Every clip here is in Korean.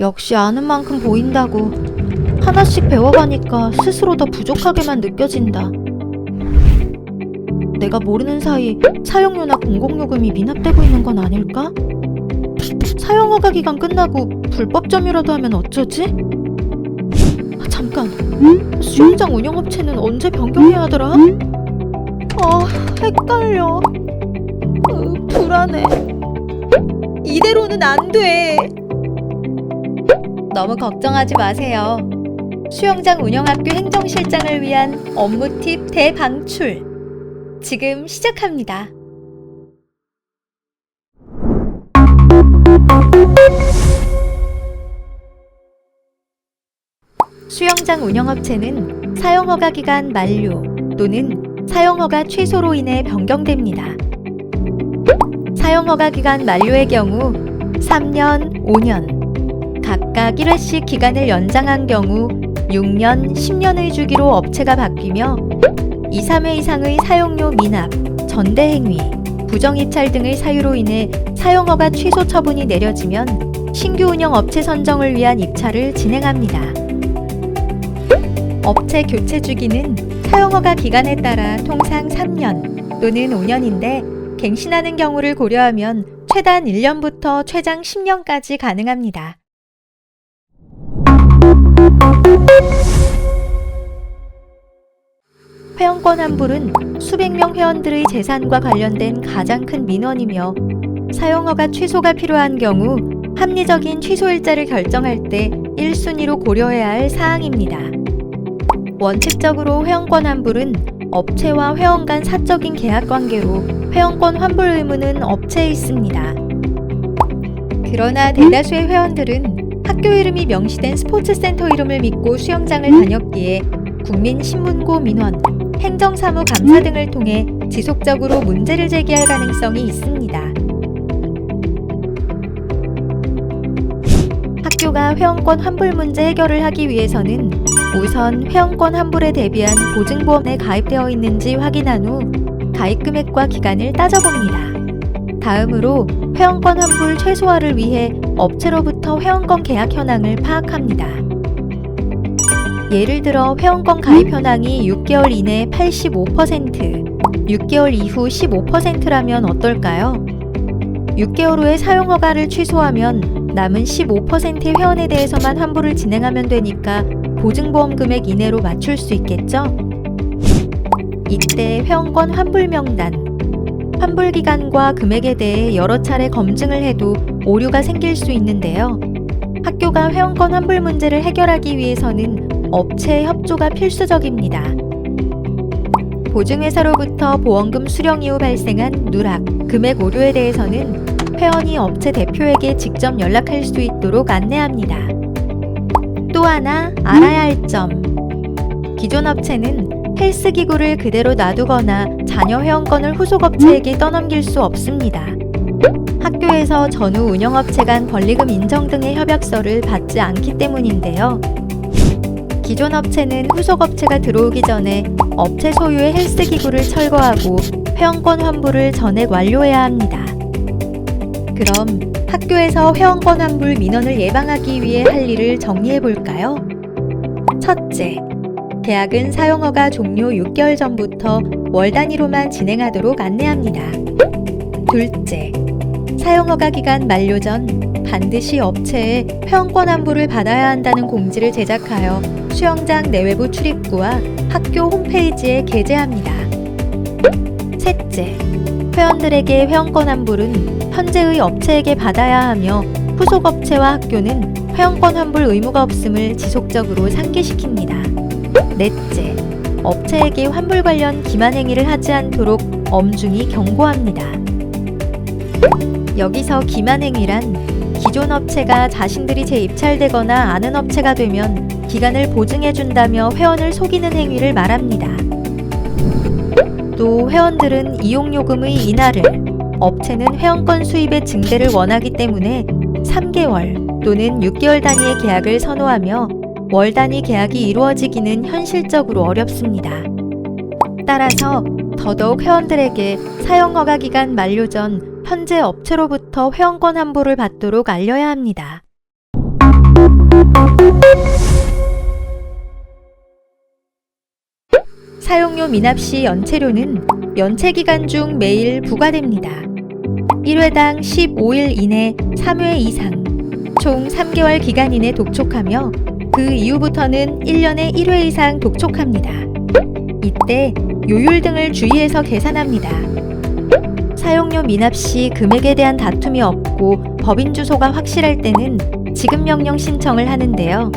역시 아는 만큼 보인다고. 하나씩 배워가니까 스스로 더 부족하게만 느껴진다. 내가 모르는 사이 사용료나 공공요금이 미납되고 있는 건 아닐까? 사용허가 기간 끝나고 불법 점유라도 하면 어쩌지? 잠깐, 수영장 운영업체는 언제 변경해야 하더라? 헷갈려. 불안해. 이대로는 안 돼. 너무 걱정하지 마세요. 수영장 운영학교 행정실장을 위한 업무 팁 대방출. 지금 시작합니다. 수영장 운영업체는 사용허가 기간 만료 또는 사용허가 취소로 인해 변경됩니다. 사용허가 기간 만료의 경우 3년, 5년, 각각 1회씩 기간을 연장한 경우 6년, 10년의 주기로 업체가 바뀌며 2, 3회 이상의 사용료 미납, 전대행위, 부정입찰 등의 사유로 인해 사용허가 취소 처분이 내려지면 신규 운영 업체 선정을 위한 입찰을 진행합니다. 업체 교체 주기는 사용허가 기간에 따라 통상 3년 또는 5년인데 갱신하는 경우를 고려하면 최단 1년부터 최장 10년까지 가능합니다. 회원권 환불은 수백 명 회원들의 재산과 관련된 가장 큰 민원이며 사용허가 취소가 필요한 경우 합리적인 취소 일자를 결정할 때 1순위로 고려해야 할 사항입니다. 원칙적으로 회원권 환불은 업체와 회원 간 사적인 계약 관계로 회원권 환불 의무는 업체에 있습니다. 그러나 대다수의 회원들은 학교 이름이 명시된 스포츠센터 이름을 믿고 수영장을 다녔기에 국민신문고 민원, 행정사무 감사 등을 통해 지속적으로 문제를 제기할 가능성이 있습니다. 학교가 회원권 환불 문제 해결을 하기 위해서는 우선 회원권 환불에 대비한 보증보험에 가입되어 있는지 확인한 후 가입 금액과 기간을 따져봅니다. 다음으로 회원권 환불 최소화를 위해 업체로부터 회원권 계약 현황을 파악합니다. 예를 들어 회원권 가입 현황이 6개월 이내 85%, 6개월 이후 15%라면 어떨까요? 6개월 후에 사용허가를 취소하면 남은 15%의 회원에 대해서만 환불을 진행하면 되니까 보증보험 금액 이내로 맞출 수 있겠죠? 이때 회원권 환불 명단, 환불 기간과 금액에 대해 여러 차례 검증을 해도 오류가 생길 수 있는데요. 학교가 회원권 환불 문제를 해결하기 위해서는 업체의 협조가 필수적입니다. 보증회사로부터 보험금 수령 이후 발생한 누락, 금액 오류에 대해서는 회원이 업체 대표에게 직접 연락할 수 있도록 안내합니다. 또 하나 알아야 할 점. 기존 업체는 헬스기구를 그대로 놔두거나 자녀 회원권을 후속업체에게 떠넘길 수 없습니다. 학교에서 전후 운영업체 간 권리금 인정 등의 협약서를 받지 않기 때문인데요. 기존 업체는 후속업체가 들어오기 전에 업체 소유의 헬스기구를 철거하고 회원권 환불을 전액 완료해야 합니다. 그럼 학교에서 회원권 환불 민원을 예방하기 위해 할 일을 정리해 볼까요? 첫째, 계약은 사용허가 종료 6개월 전부터 월 단위로만 진행하도록 안내합니다. 둘째, 사용허가 기간 만료 전 반드시 업체에 회원권 환불을 받아야 한다는 공지를 제작하여 수영장 내외부 출입구와 학교 홈페이지에 게재합니다. 셋째, 회원들에게 회원권 환불은 현재의 업체에게 받아야 하며 후속 업체와 학교는 회원권 환불 의무가 없음을 지속적으로 상기시킵니다. 넷째, 업체에게 환불 관련 기만 행위를 하지 않도록 엄중히 경고합니다. 여기서 기만 행위란 기존 업체가 자신들이 재입찰되거나 아는 업체가 되면 기간을 보증해준다며 회원을 속이는 행위를 말합니다. 또 회원들은 이용요금의 인하를, 업체는 회원권 수입의 증대를 원하기 때문에 3개월 또는 6개월 단위의 계약을 선호하며 월 단위 계약이 이루어지기는 현실적으로 어렵습니다. 따라서 더더욱 회원들에게 사용허가 기간 만료 전 현재 업체로부터 회원권 환불을 받도록 알려야 합니다. 사용료 미납 시 연체료는 연체 기간 중 매일 부과됩니다. 1회당 15일 이내 3회 이상, 총 3개월 기간 이내 독촉하며 그 이후부터는 1년에 1회 이상 독촉합니다. 이때 요율 등을 주의해서 계산합니다. 사용료 미납 시 금액에 대한 다툼이 없고 법인 주소가 확실할 때는 지급 명령 신청을 하는데요.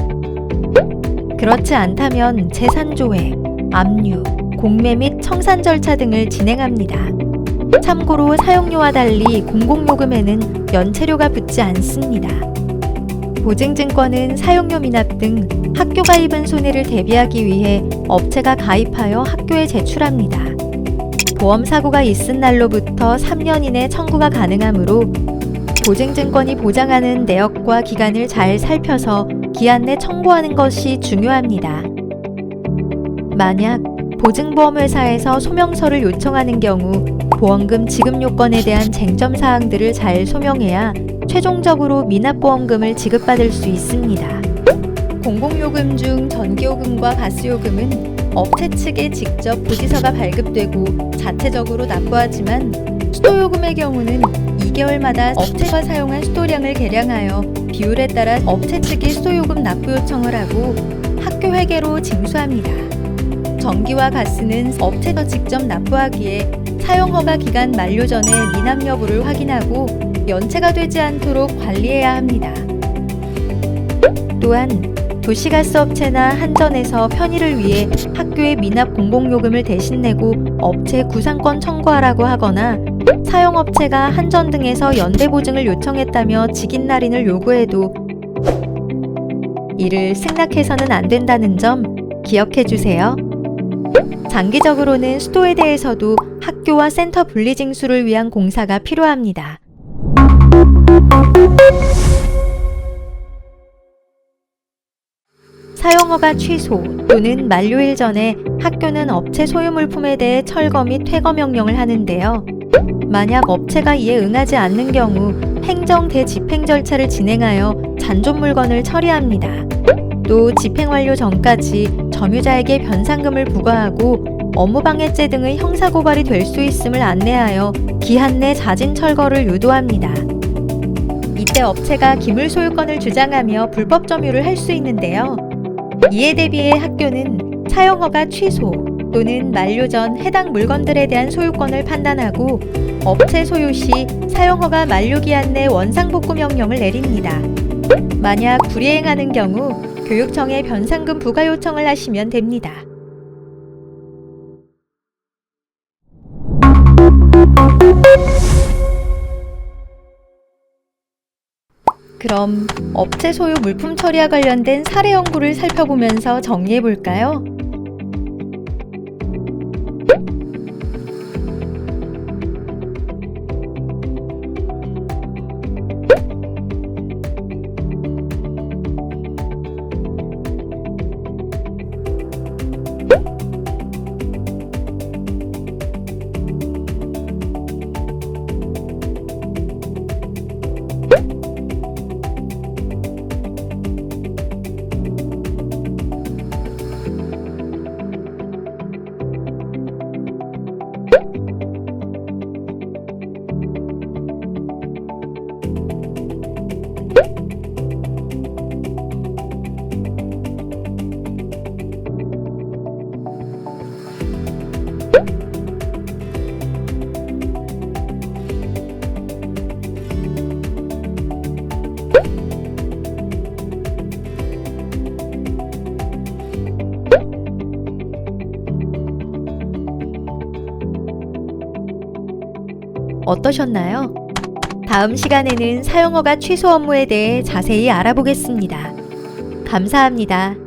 그렇지 않다면 재산조회, 압류, 공매 및 청산 절차 등을 진행합니다. 참고로 사용료와 달리 공공요금에는 연체료가 붙지 않습니다. 보증증권은 사용료 미납 등 학교가 입은 손해를 대비하기 위해 업체가 가입하여 학교에 제출합니다. 보험사고가 있은 날로부터 3년 이내 청구가 가능하므로 보증증권이 보장하는 내역과 기간을 잘 살펴서 기한 내 청구하는 것이 중요합니다. 만약 보증보험회사에서 소명서를 요청하는 경우 보험금 지급 요건에 대한 쟁점 사항들을 잘 소명해야 최종적으로 미납보험금을 지급받을 수 있습니다. 공공요금 중 전기요금과 가스요금은 업체 측에 직접 고지서가 발급되고 자체적으로 납부하지만 수도요금의 경우는 2개월마다 업체가 사용한 수도량을 계량하여 비율에 따라 업체 측이 수도요금 납부 요청을 하고 학교 회계로 징수합니다. 전기와 가스는 업체가 직접 납부하기에 사용허가 기간 만료 전에 미납 여부를 확인하고 연체가 되지 않도록 관리해야 합니다. 또한 도시가스업체나 한전에서 편의를 위해 학교에 미납 공공요금을 대신 내고 업체 구상권 청구하라고 하거나 사용업체가 한전 등에서 연대보증을 요청했다며 직인날인을 요구해도 이를 승낙해서는 안 된다는 점 기억해 주세요. 장기적으로는 수도에 대해서도 학교와 센터 분리징수를 위한 공사가 필요합니다. 사용허가 취소 또는 만료일 전에 학교는 업체 소유 물품에 대해 철거 및 퇴거 명령을 하는데요. 만약 업체가 이에 응하지 않는 경우 행정 대집행 절차를 진행하여 잔존 물건을 처리합니다. 또 집행 완료 전까지 점유자에게 변상금을 부과하고 업무방해죄 등의 형사고발이 될 수 있음을 안내하여 기한 내 자진 철거를 유도합니다. 이때 업체가 기물 소유권을 주장하며 불법 점유를 할 수 있는데요. 이에 대비해 학교는 사용허가 취소 또는 만료 전 해당 물건들에 대한 소유권을 판단하고 업체 소유 시 사용허가 만료 기한 내 원상복구 명령을 내립니다. 만약 불이행하는 경우 교육청에 변상금 부과 요청을 하시면 됩니다. 그럼 업체 소유 물품 처리와 관련된 사례 연구를 살펴보면서 정리해 볼까요? 어떠셨나요? 다음 시간에는 사용허가 취소 업무에 대해 자세히 알아보겠습니다. 감사합니다.